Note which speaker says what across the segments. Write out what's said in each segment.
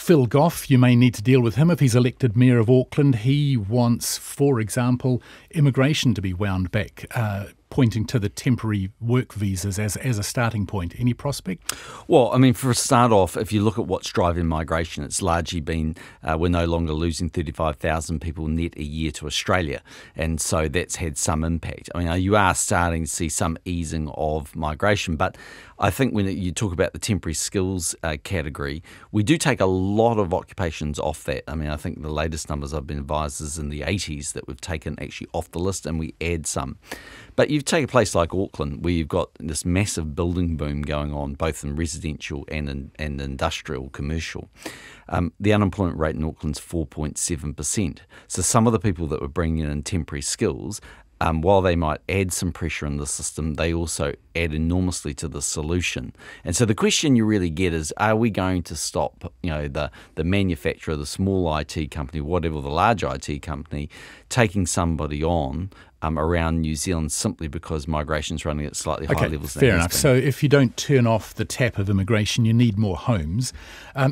Speaker 1: Phil Goff, you may need to deal with him if he's elected Mayor of Auckland. He wants, for example, immigration to be wound back, pointing to the temporary work visas as a starting point. Any prospect?
Speaker 2: Well, I mean, for a start off, if you look at what's driving migration, it's largely been we're no longer losing 35,000 people net a year to Australia, and so that's had some impact. I mean, you are starting to see some easing of migration, but I think when you talk about the temporary skills category, we do take a lot of occupations off that. I mean, I think the latest numbers I've been advised is in the 80s that we've taken actually off the list, and we add some. But you take a place like Auckland, where you've got this massive building boom going on, both in residential and industrial, commercial. The unemployment rate in Auckland's 4.7%. So some of the people that we're bringing in temporary skills, while they might add some pressure in the system, they also add enormously to the solution. And so the question you really get is, are we going to stop, the manufacturer, the small IT company, whatever the large IT company, taking somebody on around New Zealand simply because migration's running at slightly higher levels than
Speaker 1: fair enough. So if you don't turn off the tap of immigration, you need more homes.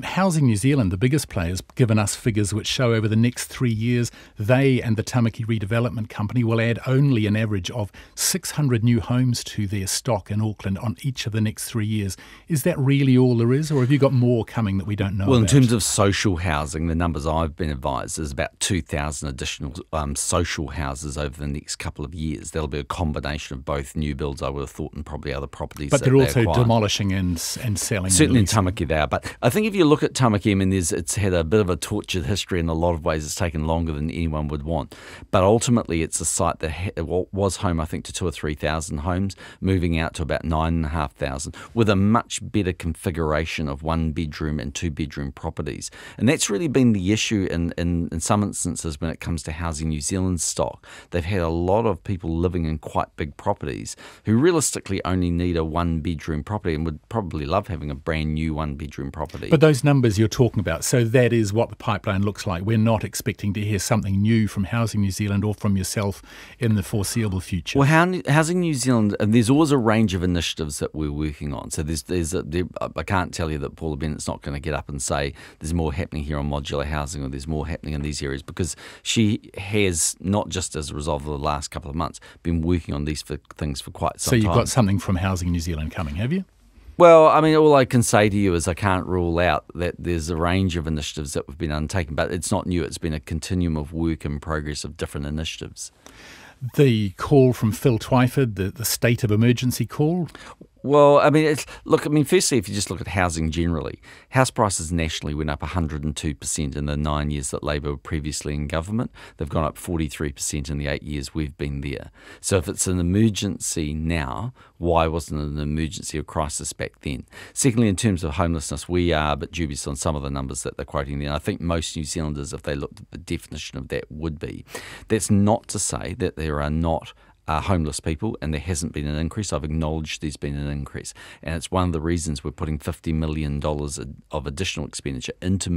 Speaker 1: Housing New Zealand, the biggest player, has given us figures which show over the next 3 years, they and the Tamaki Redevelopment Company will add only an average of 600 new homes to their stock in Auckland on each of the next 3 years. Is that really all there is, or have you got more coming that we don't know about?
Speaker 2: Well, in terms of social housing, the numbers I've been advised is about 2,000 additional social houses over the next couple of years. That'll be a combination of both new builds, I would have thought, and probably other properties.
Speaker 1: But they're also demolishing and selling.
Speaker 2: Certainly in Tamaki they are. But I think if you look at Tamaki, I mean, it's had a bit of a tortured history in a lot of ways. It's taken longer than anyone would want. But ultimately, it's a site that was home, I think, to 2,000 or 3,000 homes, moving out to about 9,500, with a much better configuration of 1-bedroom and 2-bedroom properties. And that's really been the issue in some instances when it comes to Housing New Zealand stock. They've had a lot of people living in quite big properties who realistically only need a 1-bedroom property and would probably love having a brand new 1-bedroom property.
Speaker 1: But those numbers you're talking about, so that is what the pipeline looks like. We're not expecting to hear something new from Housing New Zealand or from yourself in the foreseeable future.
Speaker 2: Well, Housing New Zealand, there's always a range of initiatives that we're working on. So I can't tell you that Paula Bennett's not going to get up and say there's more happening here on modular housing or there's more happening in these areas, because she has, not just as a result of the last couple of months, been working on these things for quite some time.
Speaker 1: So you've got something from Housing New Zealand coming, have you?
Speaker 2: Well, I mean, all I can say to you is I can't rule out that there's a range of initiatives that have been undertaken, but it's not new. It's been a continuum of work in progress of different initiatives.
Speaker 1: The call from Phil Twyford, the state of emergency call?
Speaker 2: Well, I mean, firstly, if you just look at housing generally, house prices nationally went up 102% in the 9 years that Labor were previously in government. They've gone up 43% in the 8 years we've been there. So if it's an emergency now, why wasn't it an emergency or crisis back then? Secondly, in terms of homelessness, we are a bit dubious on some of the numbers that they're quoting there. I think most New Zealanders, if they looked at the definition of that, would be. That's not to say that there are not homeless people, and there hasn't been an increase. I've acknowledged there's been an increase, and it's one of the reasons we're putting $50 million of additional expenditure into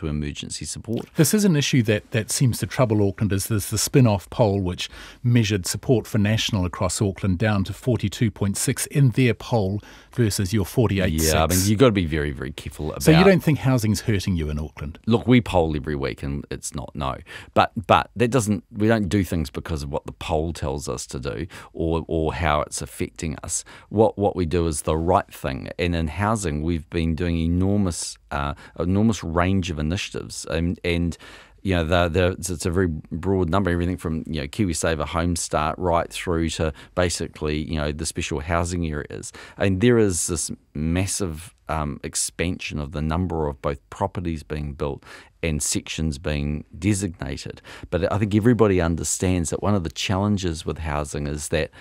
Speaker 2: emergency support.
Speaker 1: This is an issue that seems to trouble Auckland. Is there's the spin-off poll which measured support for National across Auckland down to 42.6 in their poll versus your 48.6.
Speaker 2: Yeah, I mean, you've got to be very, very careful about.
Speaker 1: So you don't think housing's hurting you in Auckland?
Speaker 2: Look, we poll every week, and it's not no. But that doesn't. We don't do things because of what the poll tells us to do or how it's affecting us. What we do is the right thing. And in housing, we've been doing enormous range of initiatives, and it's a very broad number, everything from KiwiSaver Home Start right through to basically the special housing areas. And there is this massive expansion of the number of both properties being built and sections being designated. But I think everybody understands that one of the challenges with housing is that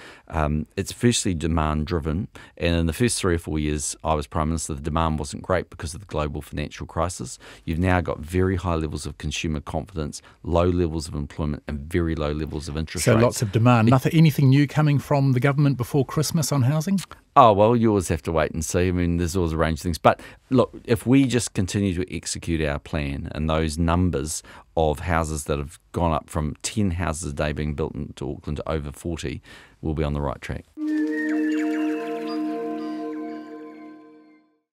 Speaker 2: it's firstly demand driven, and in the first 3 or 4 years I was Prime Minister, the demand wasn't great because of the global financial crisis. You've now got very high levels of consumer confidence, low levels of employment, and very low levels of interest rates.
Speaker 1: So lots of demand. Anything new coming from the government before Christmas on housing?
Speaker 2: Oh, well, you always have to wait and see. I mean, there's always a range of things. But look, if we just continue to execute our plan and those numbers of houses that have gone up from 10 houses a day being built into Auckland to over 40, we'll be on the right track.